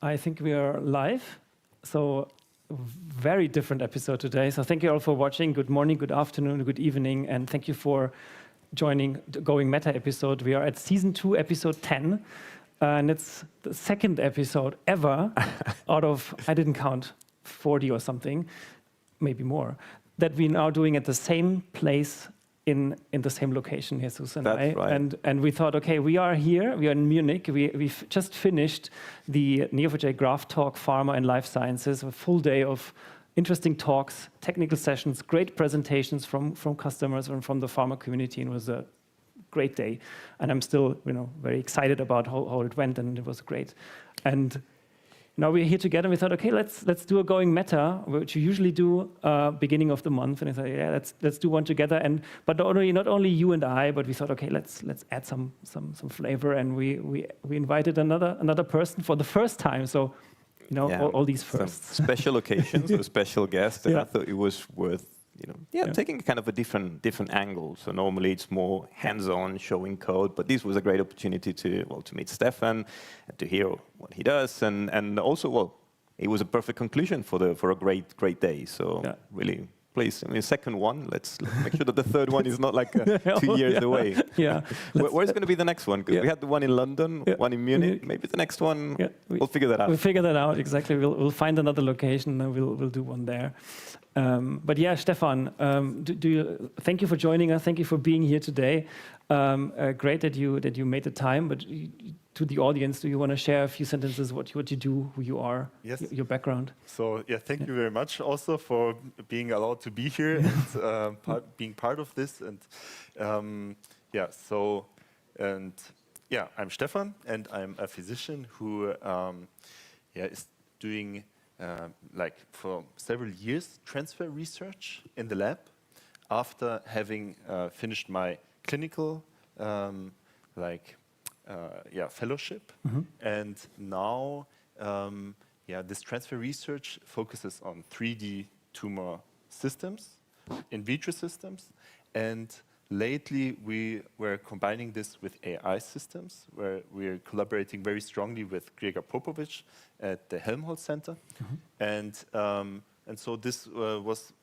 I think we are live. So very different episode today. So thank you all for watching. Good morning, good afternoon, good evening, and thank you for joining the Going Meta episode. We are at season 2, episode 10, and it's the second episode ever out of, I didn't count, 40 or something, maybe more, that we're now doing at the same place in the same location, Jesus and I. Right. And we thought, okay, we are here, we are in Munich. We've just finished the Neo4j Graph Talk Pharma and Life Sciences, a full day of interesting talks, technical sessions, great presentations from customers and from the pharma community, and it was a great day. And I'm still, very excited about how it went, and it was great. And now we're here together, and we thought, okay, let's do a Going Meta, which we usually do beginning of the month. And I thought, yeah, let's do one together. But not only you and I, but we thought, okay, let's add some flavor. And we invited another person for the first time. So, all these firsts. Some special occasions, a special guest, and Yeah. I thought it was worth taking kind of a different angle. So normally it's more hands-on, showing code, but this was a great opportunity to meet Stefan and to hear what he does, and also it was a perfect conclusion for a great day. So really, please, second one. Let's make sure that the third one is not like 2 years away. Yeah. Where's going to be the next one? Because we had the one in London, one in Munich. Maybe the next one. We'll figure that out. We'll figure that out exactly. We'll find another location and we'll do one there. But yeah, Stefan, thank you for joining us. Thank you for being here today. Great that you made the time. But to the audience, do you want to share a few sentences what you do, who you are, your background? So thank you very much also for being allowed to be here and being part of this. And I'm Stefan, and I'm a physician who is doing for several years transfer research in the lab after having finished my clinical fellowship. Mm-hmm. And now this transfer research focuses on 3D tumor systems, in vitro systems, and lately we were combining this with AI systems, where we're collaborating very strongly with Gregor Popovic at the Helmholtz Center. Mm-hmm. And so this was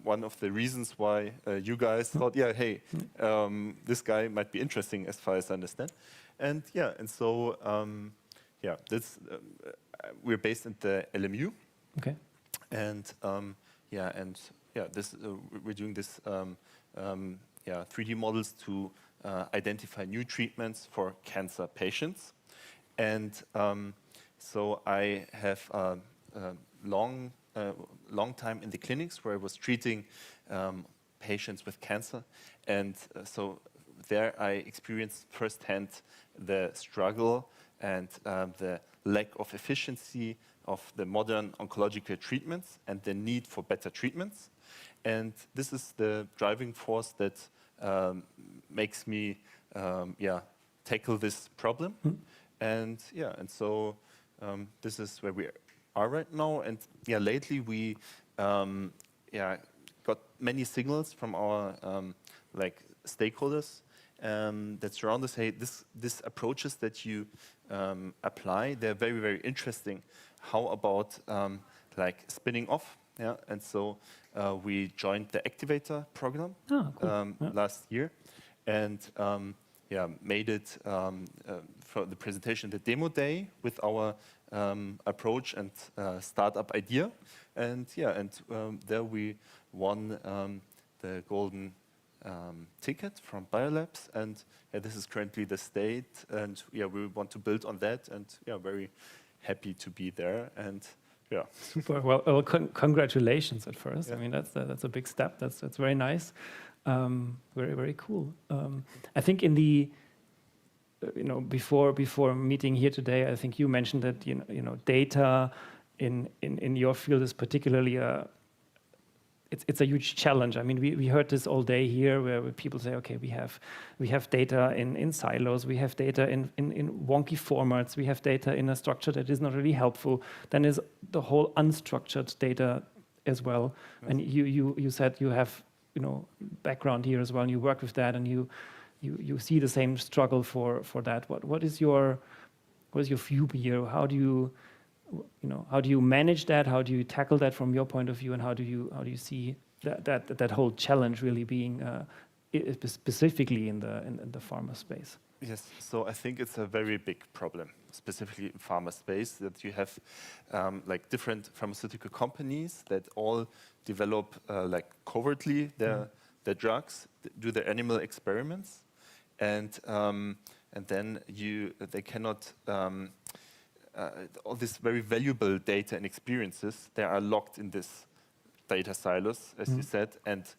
one of the reasons why you guys thought, this guy might be interesting as far as I understand. And we're based at the LMU. Okay. And we're doing this 3D models to identify new treatments for cancer patients. And so I have a long time in the clinics where I was treating patients with cancer. And so there I experienced firsthand the struggle and the lack of efficiency of the modern oncological treatments and the need for better treatments. And this is the driving force that makes me tackle this problem. Mm. And so this is where we are right now. And lately we got many signals from our stakeholders that surround us. Hey, this approaches that you apply, they're very, very interesting. How about spinning off? Yeah, and so we joined the Activator program last year, and made it for the presentation, the demo day with our approach and startup idea, and there we won the golden ticket from Biolabs, and this is currently the state, and we want to build on that, and very happy to be there. And super. Well, congratulations at first. Yeah. I mean, that's a big step. That's very nice. Very, very cool. I think in the before meeting here today, I think you mentioned that data in your field is particularly it's a huge challenge. I mean, we heard this all day here, where people say, okay, we have data in silos, we have data in wonky formats, we have data in a structure that is not really helpful. Then there's the whole unstructured data as well. Yes. And you said you have background here as well, and you work with that, and you see the same struggle for that. What is your what is your view here? How do you, how do you manage that? How do you tackle that from your point of view? And how do you see that whole challenge really being specifically in the pharma space? Yes, so I think it's a very big problem, specifically in pharma space, that you have like different pharmaceutical companies that all develop like covertly their drugs, do their animal experiments, and then they cannot all this very valuable data and experiences, they are locked in this data silos, as you said, and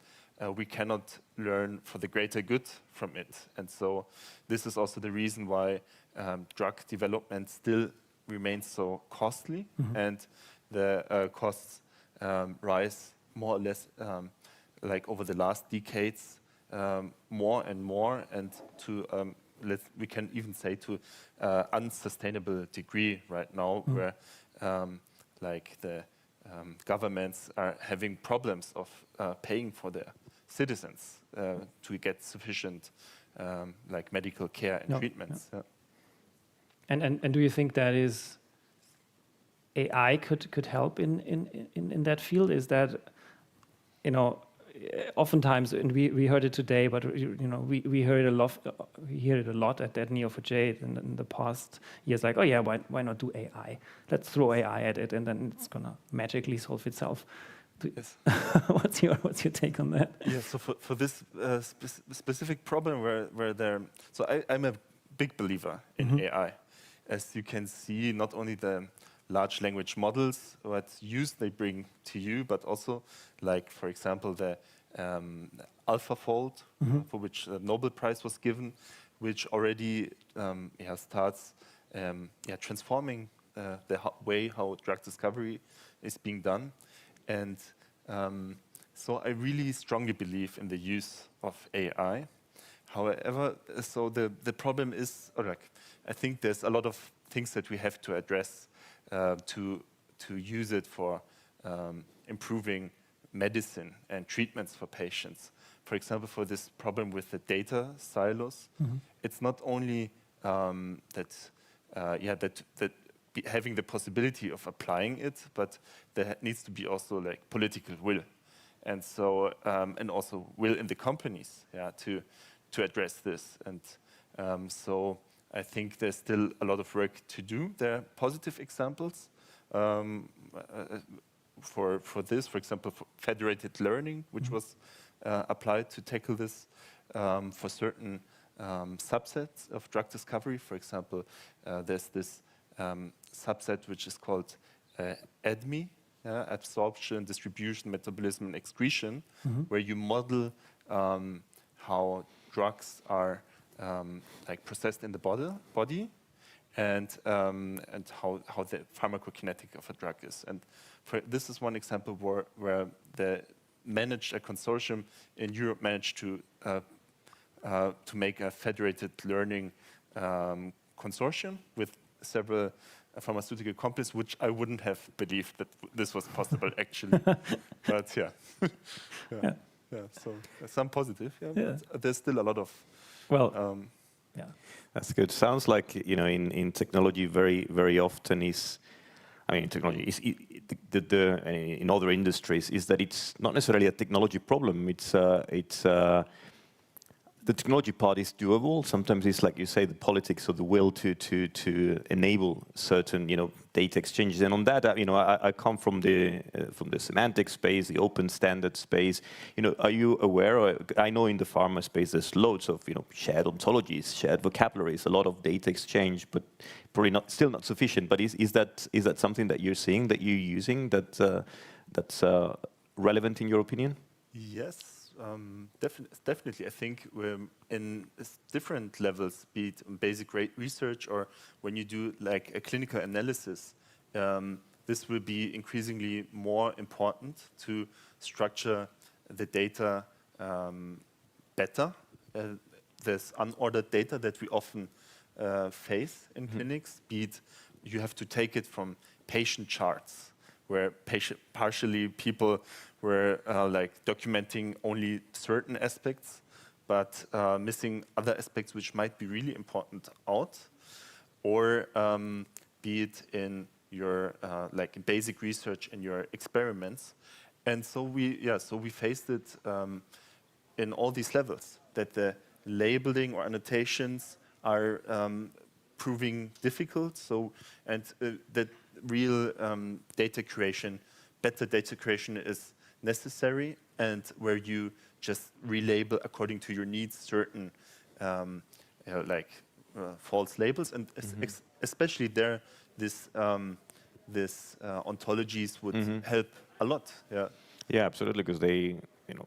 we cannot learn for the greater good from it. And so this is also the reason why drug development still remains so costly, and the costs rise more or less like over the last decades more and more, and to we can even say to unsustainable degree right now, where like the governments are having problems of paying for their citizens to get sufficient like medical care and treatments. Yeah. And do you think that is AI could help in that field? Is that, oftentimes, and we heard it today, but we heard we hear it a lot at Neo4j in the past years, like, oh yeah, why not do AI? Let's throw AI at it, and then it's gonna magically solve itself. Yes. What's your take on that? Yeah. So for this specific problem, I'm a big believer in AI, as you can see, not only the large language models, what use they bring to you, but also, like, for example, the AlphaFold, for which the Nobel Prize was given, which already starts transforming the way how drug discovery is being done. And so I really strongly believe in the use of AI. However, so the problem is, I think there's a lot of things that we have to address to use it for improving medicine and treatments for patients. For example, for this problem with the data silos, it's not only that having the possibility of applying it, but there needs to be also like political will, and so and also will in the companies, to address this. And so I think there's still a lot of work to do. There are positive examples for this, for example, for federated learning, which was applied to tackle this for certain subsets of drug discovery. For example, there's this subset which is called ADME, absorption, distribution, metabolism, and excretion, where you model how drugs are like processed in the body, and how the pharmacokinetic of a drug is. And this is one example where a consortium in Europe managed to make a federated learning consortium with several pharmaceutical companies, which I wouldn't have believed that this was possible actually. But yeah. So some positive, but there's still a lot of That's good. Sounds like in technology very often is. I mean, technology is in other industries is that it's not necessarily a technology problem. It's the technology part is doable. Sometimes it's like you say, the politics or the will to enable certain data exchanges. And on that, I come from the semantic space, the open standard space. Are you aware? Or I know in the pharma space there's loads of shared ontologies, shared vocabularies, a lot of data exchange, but probably still not sufficient. But is that something that you're seeing, that you're using, that's relevant in your opinion? Yes. Definitely. I think in different levels, be it basic research or when you do like a clinical analysis, this will be increasingly more important to structure the data better. There's unordered data that we often face in clinics, be it you have to take it from patient charts, where partially people were like documenting only certain aspects, but missing other aspects which might be really important out. or be it in your like basic research in your experiments. And so we faced it in all these levels, that the labeling or annotations are proving difficult. So, and that real data creation, better data creation is necessary, and where you just relabel according to your needs certain false labels, and especially there, this ontologies would help a lot. Yeah. Yeah, absolutely, because they,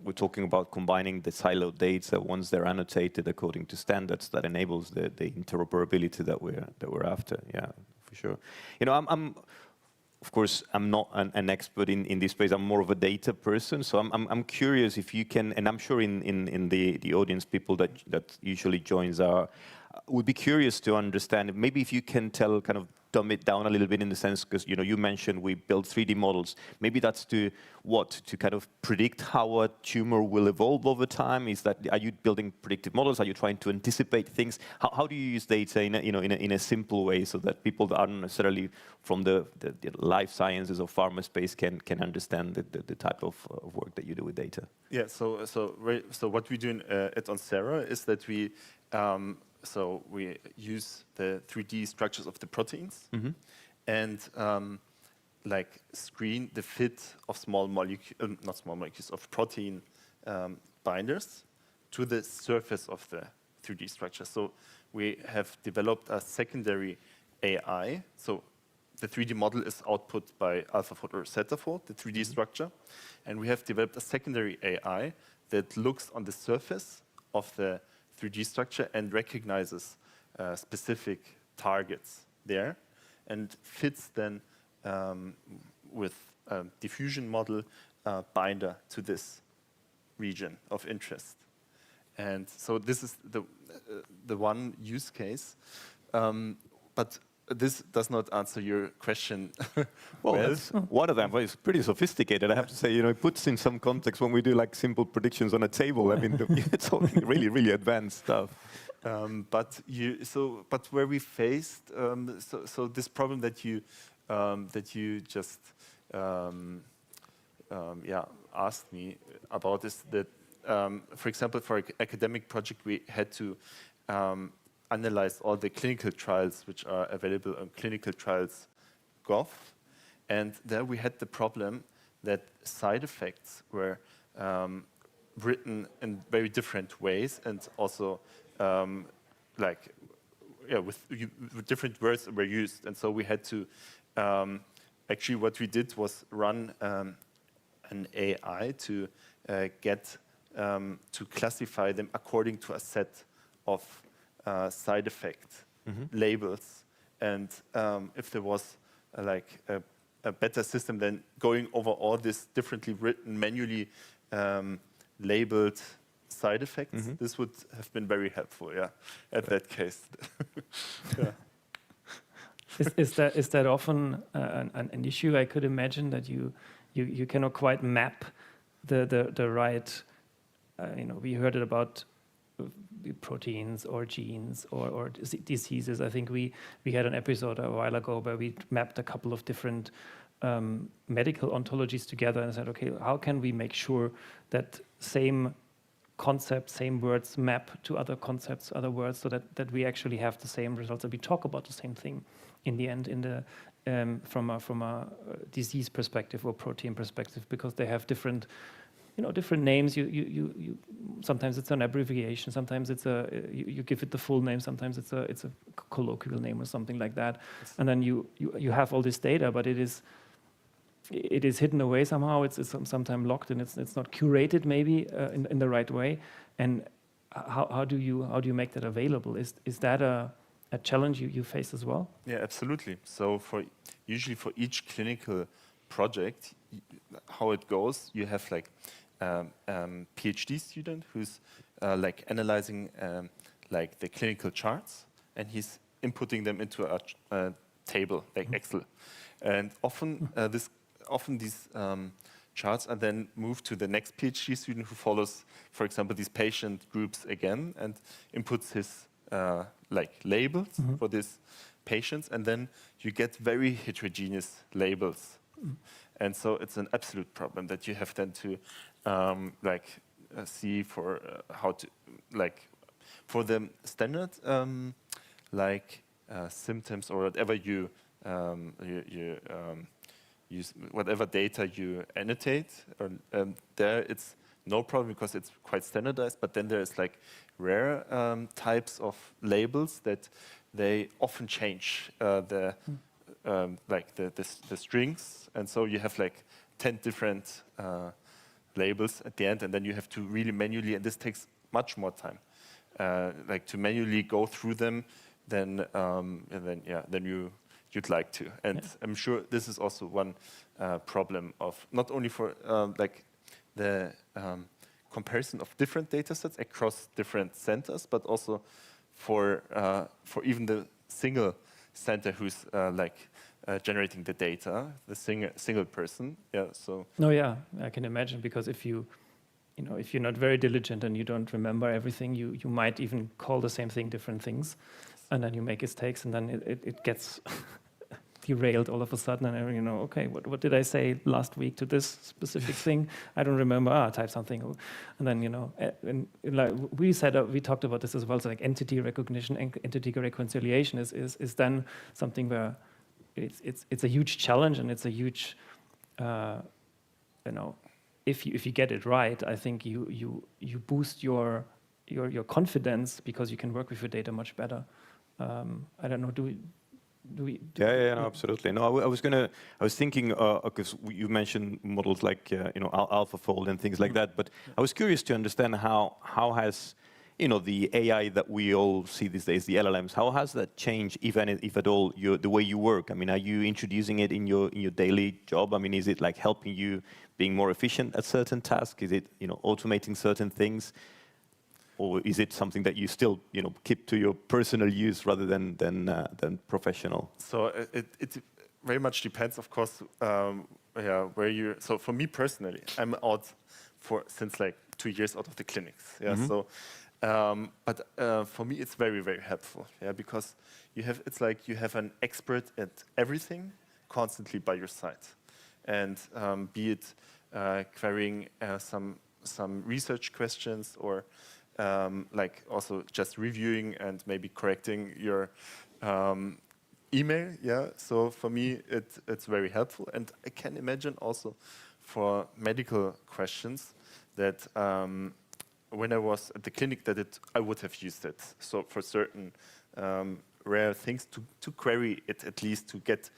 we're talking about combining the siloed data once they're annotated according to standards that enables the interoperability that we're after. Yeah, for sure. Of course, I'm not an expert in this space. I'm more of a data person, so I'm curious if you can, and I'm sure in the audience, people that usually joins would be curious to understand. Maybe if you can dumb it down a little bit in the sense, because you mentioned we build 3D models. Maybe that's to kind of predict how a tumor will evolve over time. Are you building predictive models? Are you trying to anticipate things? How do you use data in a simple way so that people that aren't necessarily from the life sciences or pharma space can understand the type of work that you do with data? Yeah. So what we do at Oncera is that we use the 3D structures of the proteins and screen the fit of of protein binders to the surface of the 3D structure. So we have developed a secondary AI. So the 3D model is output by AlphaFold or Zetafold, the 3D structure. And we have developed a secondary AI that looks on the surface of the 3D structure and recognizes specific targets there, and fits then with a diffusion model binder to this region of interest. And so this is the one use case, but this does not answer your question. Well, one of them is pretty sophisticated. I have to say, it puts in some context when we do simple predictions on a table. I mean, it's all really, really advanced stuff. But where we faced this problem that you just asked me about is that, for example, for an academic project, we had to analyze all the clinical trials which are available on clinicaltrials.gov, and there we had the problem that side effects were written in very different ways, and also with different words were used. And so we had to actually what we did was run an AI to get to classify them according to a set of side effect labels, and if there was a better system than going over all this differently written, manually labeled side effects, this would have been very helpful. Yeah, at that case. Yeah. Is that often an issue? I could imagine that you cannot quite map the right. We heard it about proteins or genes or diseases. I think we had an episode a while ago where we mapped a couple of different medical ontologies together and said, okay, how can we make sure that same concepts, same words map to other concepts, other words, so that we actually have the same results, that we talk about the same thing in the end, from a disease perspective or protein perspective, because they have different names. You sometimes it's an abbreviation, sometimes it's you give it the full name, sometimes it's a colloquial name or something like that, and then you have all this data, but it is hidden away somehow. It's sometimes locked, and it's not curated maybe in the right way. And how do you make that available? Is that a challenge you face as well? Yeah, absolutely. So usually for each clinical project, how it goes, you have PhD student who's analyzing the clinical charts, and he's inputting them into a table like Excel, and often these charts are then moved to the next PhD student who follows, for example, these patient groups again and inputs his labels for this patients, and then you get very heterogeneous labels. And so it's an absolute problem that you have then to see for how to for the standard symptoms or whatever you use, whatever data you annotate, or, there it's no problem because it's quite standardized. But then there's like rare types of labels that they often change the strings, and so you have like 10 different labels at the end, and then you have to really manually, and this takes much more time, to manually go through them than you'd like to. And I'm sure this is also one problem of not only for the comparison of different data sets across different centers, but also for even the single center who's generating the data, the single person. Yeah. So. No, yeah, I can imagine, because if you're not very diligent and you don't remember everything, you might even call the same thing different things, and then you make mistakes, and then it gets derailed all of a sudden, and okay, what did I say last week to this specific thing? I don't remember. Type something, and then and like we talked about this as well. So like entity recognition and entity reconciliation is then something where it's a huge challenge, and it's a huge if you get it right, I think you boost your confidence because you can work with your data much better. I don't know. Do we? Yeah, no, absolutely. No, I was thinking because you mentioned models like AlphaFold and things like that, but I was curious to understand how has the AI that we all see these days, the LLMs, how has that changed, if at all, the way you work? I mean, are you introducing it in your daily job? I mean, is it like helping you being more efficient at certain tasks? Is it automating certain things? Or is it something that you still keep to your personal use rather than professional? So it very much depends, of course, where you. So for me personally, I'm out since like 2 years out of the clinics. Yeah. Mm-hmm. So, but for me it's very, very helpful. Yeah, because it's like you have an expert at everything constantly by your side, and be it querying some research questions or. Also just reviewing and maybe correcting your email. Yeah. So for me, it's very helpful, and I can imagine also for medical questions that when I was at the clinic, that I would have used it. So for certain rare things to query it, at least to get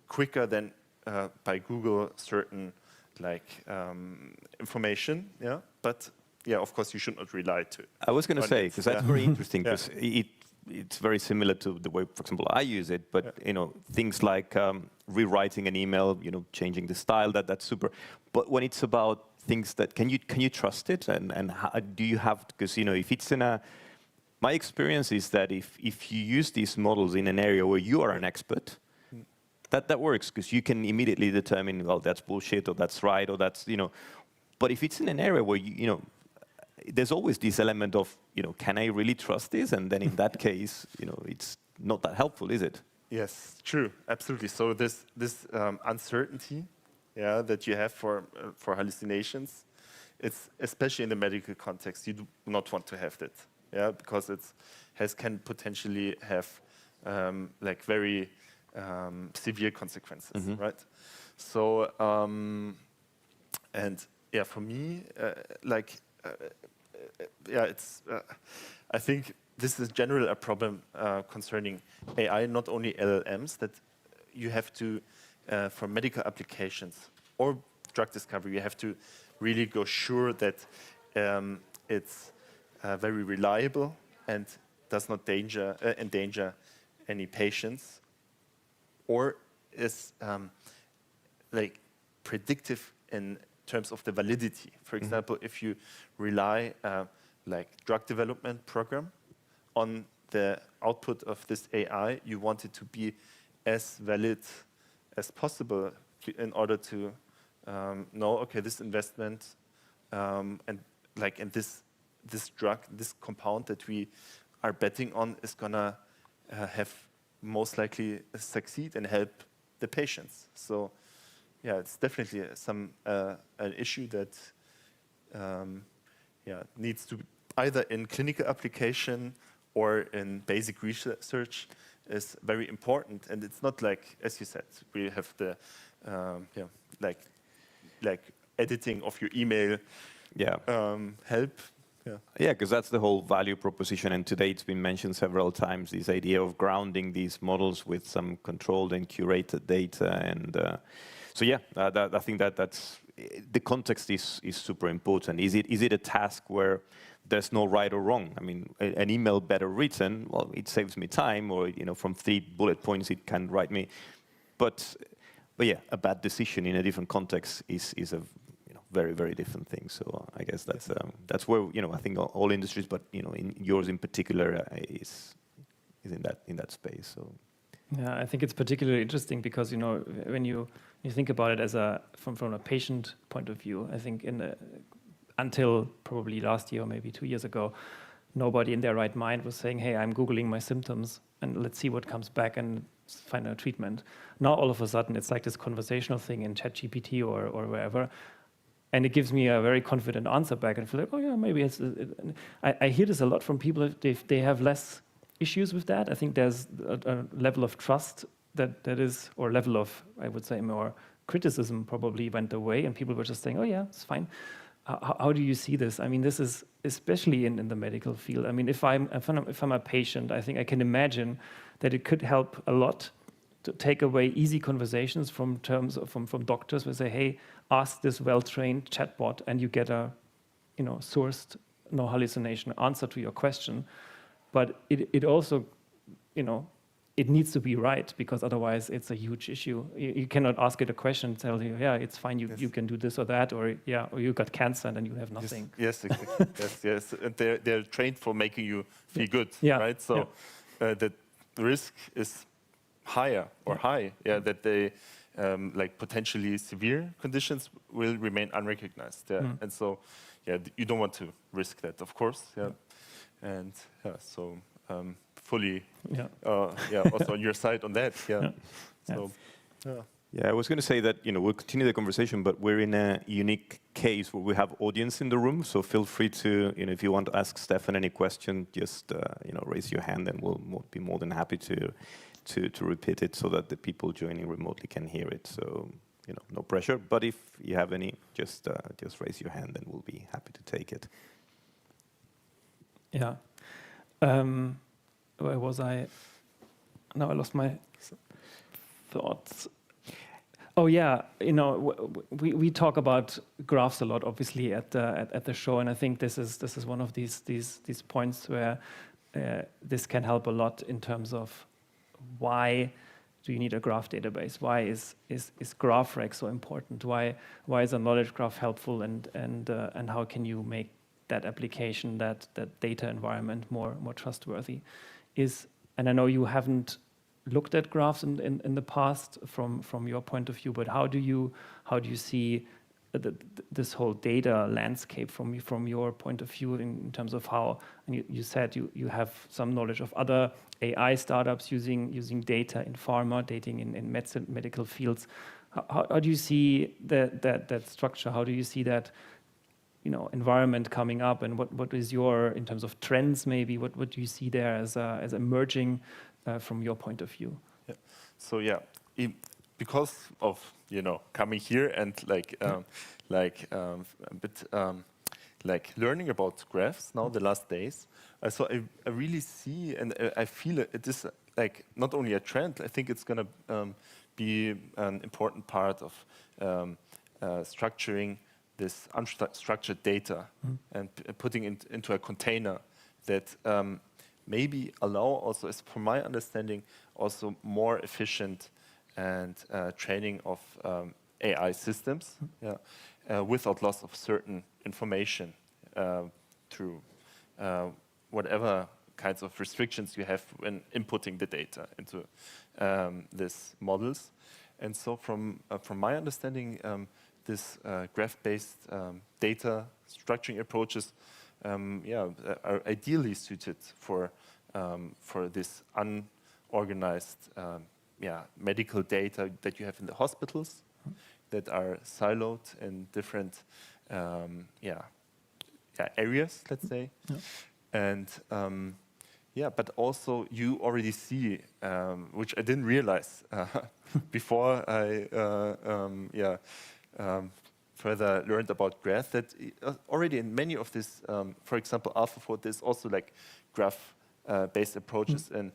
quicker than by Google certain information. Yeah, but. Yeah, of course, you should not rely to it. I was going to say, because that's very interesting, because it's very similar to the way, for example, I use it. But things like rewriting an email, changing the style, that's super. But when it's about things that can you trust it, and how, do you have? Because if it's my experience is that if you use these models in an area where you are an expert, that works, because you can immediately determine, well, that's bullshit, or that's right, or that's But if it's in an area where there's always this element of, can I really trust this? And then in that case, it's not that helpful, is it? Yes, true, absolutely. So this uncertainty, that you have for hallucinations, it's especially in the medical context, you do not want to have that, because can potentially have very severe consequences, right? So for me, I think this is generally a problem concerning AI, not only LLMs, that you have to, for medical applications or drug discovery, you have to really go sure that it's very reliable and does not endanger any patients, or is predictive in terms of the validity. For example, if you rely drug development program on the output of this AI, you want it to be as valid as possible in order to know, okay, this investment and this drug, this compound that we are betting on is gonna have most likely succeed and help the patients. So yeah, it's definitely an issue that needs to be either in clinical application or in basic research is very important. And it's not like, as you said, we have the like editing of your email help. Yeah, because that's the whole value proposition. And today it's been mentioned several times, this idea of grounding these models with some controlled and curated data. And so yeah, I think that's the context is super important. Is it a task where there's no right or wrong? I mean, an email better written, well, it saves me time, or from 3 bullet points it can write me. But yeah, a bad decision in a different context is a very, very different thing. So I guess that's where I think all industries, but in yours in particular, is in that space. So yeah, I think it's particularly interesting because when you think about it as from a patient point of view, I think until probably last year or maybe 2 years ago, nobody in their right mind was saying, "Hey, I'm Googling my symptoms and let's see what comes back and find a treatment." Now all of a sudden it's like this conversational thing in ChatGPT or wherever. And it gives me a very confident answer back and feel like, oh yeah, maybe it's. I hear this a lot from people. They have less issues with that. I think there's a level of trust that is, or level of, I would say, more criticism probably went away, and people were just saying, oh yeah, it's fine. How do you see this? I mean, this is especially in the medical field. I mean, if I'm a patient, I think I can imagine that it could help a lot to take away easy conversations from doctors who say, hey, ask this well-trained chatbot and you get a sourced, no hallucination answer to your question. But it also, it needs to be right, because otherwise it's a huge issue. You cannot ask it a question and tell you, yeah, it's fine, you can do this or that, or you got cancer and then you have nothing. Yes, exactly. yes. And they're trained for making you feel good, right? So the risk is higher or high, that they like potentially severe conditions will remain unrecognized. And so you don't want to risk that, of course. And so fully also on your side on that. So I was going to say that we'll continue the conversation, but we're in a unique case where we have audience in the room. So feel free to if you want to ask Stefan any question, just raise your hand and we'll be more than happy to repeat it so that the people joining remotely can hear it. So no pressure, but if you have any, just raise your hand and we'll be happy to take it. Yeah. Where was I? Now I lost my thoughts. Oh yeah, we talk about graphs a lot, obviously at the show, and I think this is one of these points where this can help a lot in terms of why do you need a graph database? Why is GraphRec so important? Why is a knowledge graph helpful? And how can you make that application, that data environment more trustworthy? And I know you haven't looked at graphs in the past from your point of view, but how do you see this whole data landscape from your point of view in terms of how? And you said you have some knowledge of other AI startups using data in pharma, dating in medical fields. How do you see that structure? How do you see that environment coming up, and what is your, in terms of trends maybe, what do you see there as emerging from your point of view? So because of coming here and a bit learning about graphs now the last days, so I really see and I feel it is like not only a trend. I think it's going to be an important part of structuring this unstructured data and putting it into a container that maybe allow also, as from my understanding, also more efficient and training of AI systems without loss of certain information through whatever kinds of restrictions you have when inputting the data into these models. And so from my understanding, this graph-based data structuring approaches are ideally suited for this organized medical data that you have in the hospitals that are siloed in different areas, let's say. And but also you already see, which I didn't realize before I further learned about graph, that already in many of this, for example, AlphaFold, there's also like graph-based approaches and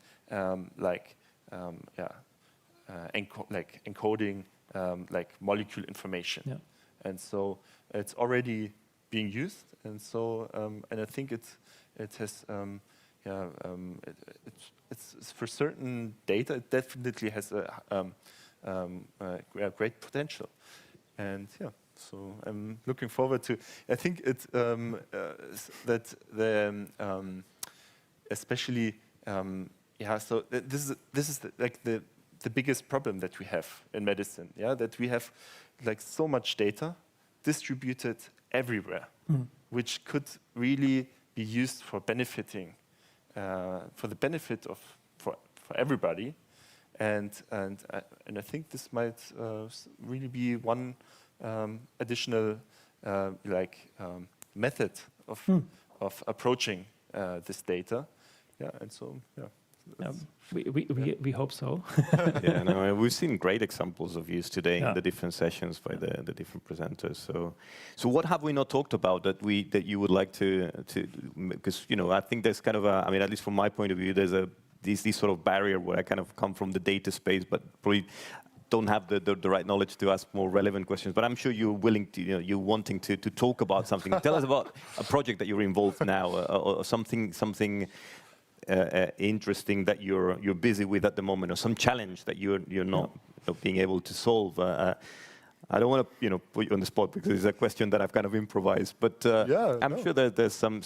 encoding like molecule information. And so it's already being used, and so and I think it has it's for certain data it definitely has a great potential, and so I'm looking forward to. I think it's that the especially so this is the biggest problem that we have in medicine, that we have like so much data distributed everywhere, which could really be used for benefiting, for the benefit of for everybody, and I think this might really be one additional method of approaching this data, and so we hope so. No, we've seen great examples of use today in the different sessions by the different presenters. So what have we not talked about that you would like to because I think there's kind of at least from my point of view, there's this sort of barrier where I kind of come from the data space, but probably don't have the right knowledge to ask more relevant questions. But I'm sure you're willing to, you're wanting to talk about something. Tell us about a project that you're involved now, or something interesting that you're busy with at the moment, or some challenge that you're not being able to solve. I don't want to put you on the spot because it's a question that I've kind of improvised, but I'm sure that there's some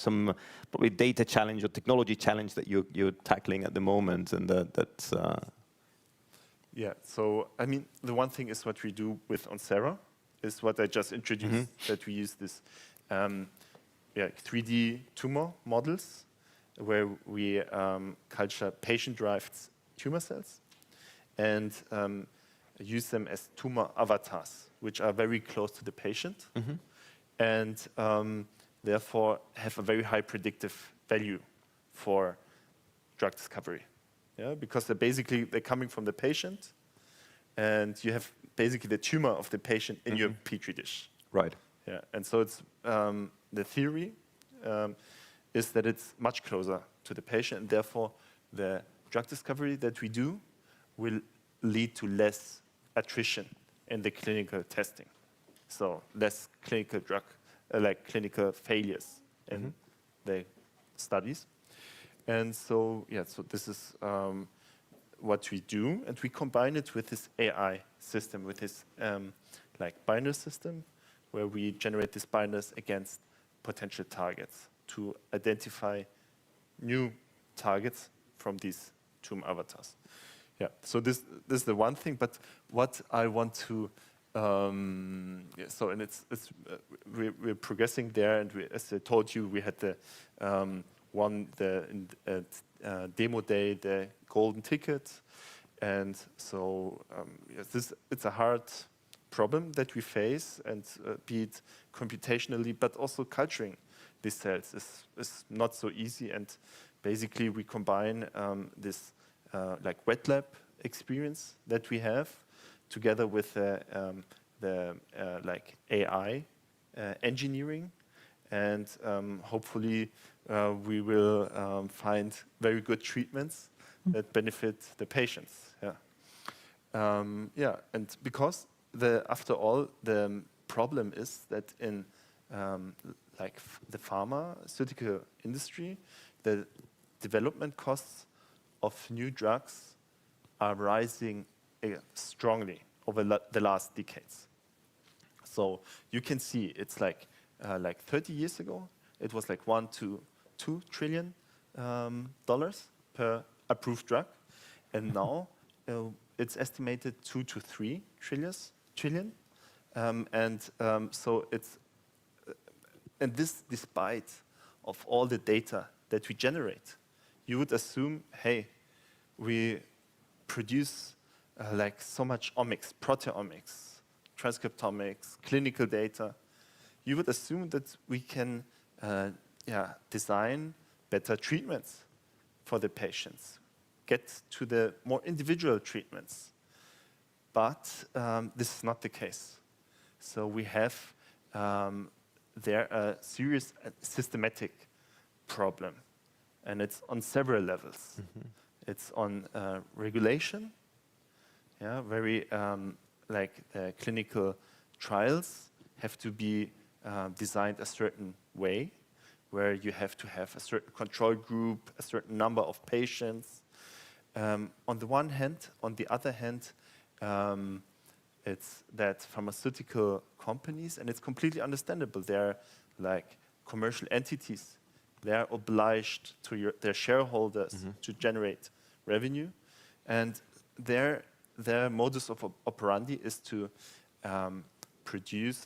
probably data challenge or technology challenge that you're tackling at the moment, and that's. So I mean, the one thing is what we do with Oncera is what I just introduced, that we use this 3D tumor models where we culture patient-derived tumor cells and use them as tumor avatars, which are very close to the patient and therefore have a very high predictive value for drug discovery. Because they're coming from the patient, and you have basically the tumor of the patient in your petri dish. Right. And so it's the theory is that it's much closer to the patient, and therefore the drug discovery that we do will lead to less attrition in the clinical testing. So less clinical clinical failures in the studies. And so, so this is what we do, and we combine it with this AI system, with this binder system, where we generate these binders against potential targets to identify new targets from these tumor avatars. So this is the one thing, but what I want to we're progressing there, and as I told you, we had the demo day, the golden ticket, and so it's a hard problem that we face, and be it computationally, but also culturing these cells is not so easy. And basically, we combine this wet lab experience that we have together with the AI engineering, and hopefully we will find very good treatments that benefit the patients. And because after all, the problem is that in the pharmaceutical industry, the development costs of new drugs are rising strongly over the last decades. So you can see it's like 30 years ago, it was like $1 to $2 trillion per approved drug, and now it's estimated 2 to 3 trillion. So it's and this despite of all the data that we generate. You would assume, hey, we produce like so much omics, proteomics, transcriptomics, clinical data, you would assume that we can design better treatments for the patients, get to the more individual treatments. But this is not the case. So we have there a serious systematic problem, and it's on several levels. It's on regulation, very like clinical trials have to be designed a certain way, where you have to have a certain control group, a certain number of patients. On the one hand, on the other hand, it's that pharmaceutical companies, and it's completely understandable, they're like commercial entities. They're obliged to their shareholders to generate revenue, and their modus operandi is to produce,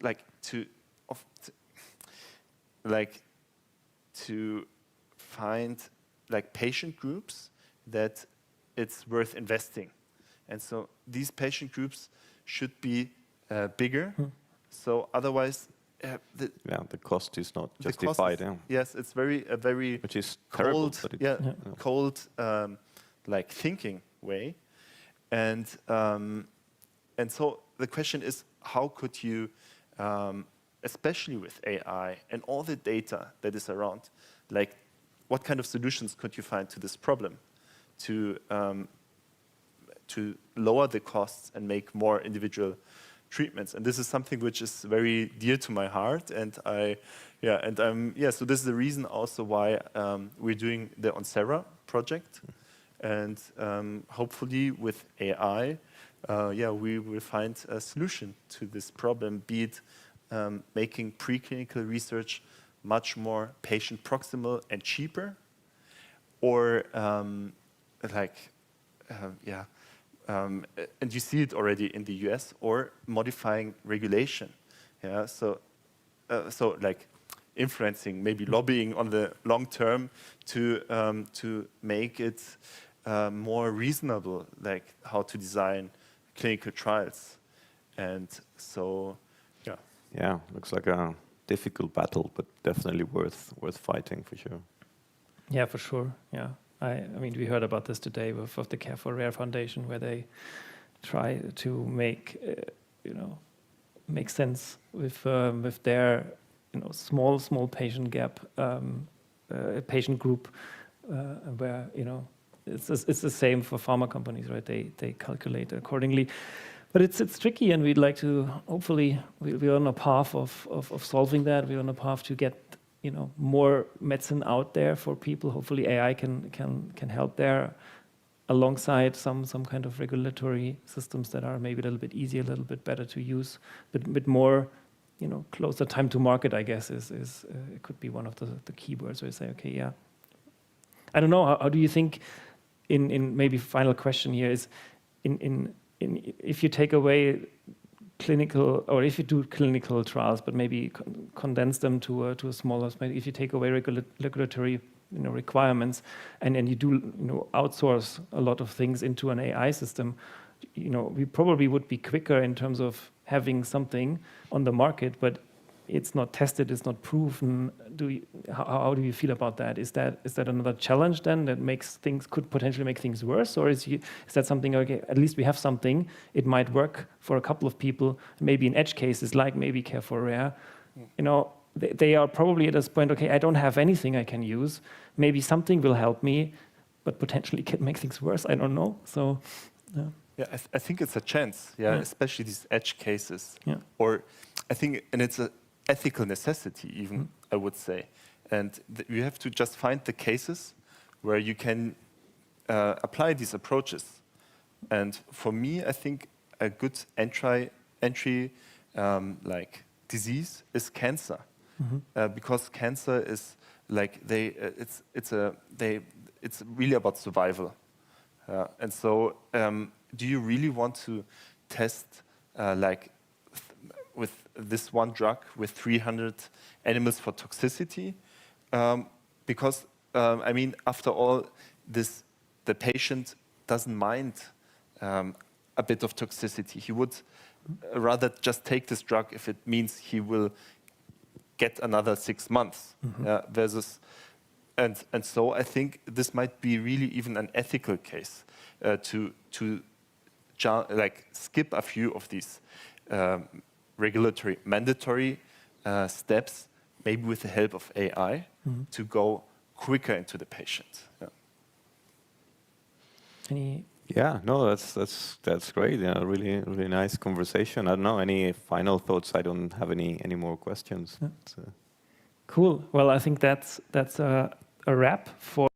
to find like patient groups that it's worth investing. And so these patient groups should be bigger. So otherwise, the cost is not justified. Yes, it's a very which is cold, terrible, cold like thinking way. And so the question is, how could you, especially with AI and all the data that is around, like what kind of solutions could you find to this problem to lower the costs and make more individual treatments? And this is something which is very dear to my heart. And so this is the reason also why we're doing the Oncera project. And hopefully with AI, we will find a solution to this problem, be it making preclinical research much more patient proximal and cheaper, or and you see it already in the US, or modifying regulation. So like influencing, maybe lobbying on the long term to make it more reasonable, like how to design clinical trials. And so, looks like a difficult battle, but definitely worth fighting for sure. Yeah, for sure. Yeah. I mean, we heard about this today with the Care for Rare Foundation, where they try to make sense with their small patient gap, patient group, where it's the same for pharma companies, right? They calculate accordingly, but it's tricky, and we'd like to hopefully we're on a path of solving that. We're on a path to get more medicine out there for people. Hopefully AI can help there, alongside some kind of regulatory systems that are maybe a little bit easier, a little bit better to use, but bit more, closer time to market, I guess, is it could be one of the keywords where you say, okay, yeah. I don't know, how do you think, in maybe final question here is, in if you take away clinical, or if you do clinical trials, but maybe condense them to a smaller, if you take away regulatory requirements, and then you do outsource a lot of things into an AI system, we probably would be quicker in terms of having something on the market, but it's not tested, it's not proven. How do you feel about that? Is that another challenge then that could potentially make things worse, or is that something, okay, at least we have something, it might work for a couple of people, maybe in edge cases like maybe Care for Rare, they are probably at this point, okay, I don't have anything I can use, maybe something will help me, but potentially can make things worse, I don't know. So I think it's a chance, especially these edge cases, or I think, and it's a ethical necessity even, I would say. And you have to just find the cases where you can apply these approaches. And for me, I think a good entry like disease is cancer, because cancer is like it's really about survival. And so, do you really want to test with this one drug with 300 animals for toxicity? Because I mean, after all, the patient doesn't mind a bit of toxicity. He would rather just take this drug if it means he will get another 6 months. Versus, and so I think this might be really even an ethical case to like skip a few of these regulatory mandatory steps, maybe with the help of AI, to go quicker into the patient. Yeah, no, that's great. Yeah, really nice conversation. I don't know, any final thoughts? I don't have any more questions. Cool. Well, I think that's a wrap for